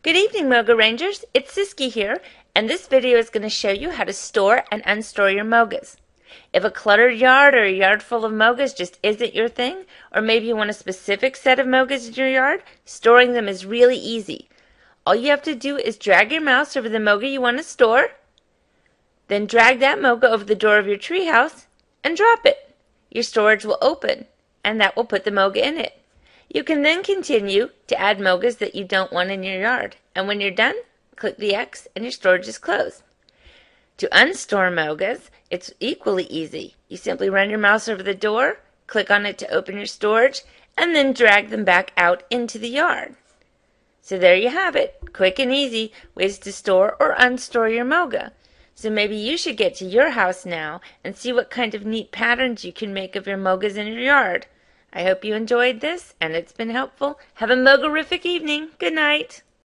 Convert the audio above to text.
Good evening, Moga Rangers. It's Siski here, and this video is going to show you how to store and unstore your Mogas. If a cluttered yard or a yard full of Mogas just isn't your thing, or maybe you want a specific set of Mogas in your yard, storing them is really easy. All you have to do is drag your mouse over the Moga you want to store, then drag that Moga over the door of your treehouse and drop it. Your storage will open, and that will put the Moga in it. You can then continue to add Mogas that you don't want in your yard. And when you're done, click the X and your storage is closed. To unstore Mogas, it's equally easy. You simply run your mouse over the door, click on it to open your storage, and then drag them back out into the yard. So there you have it. Quick and easy ways to store or unstore your Moga. So maybe you should get to your house now and see what kind of neat patterns you can make of your Mogas in your yard. I hope you enjoyed this and it's been helpful. Have a Moga-rific evening. Good night.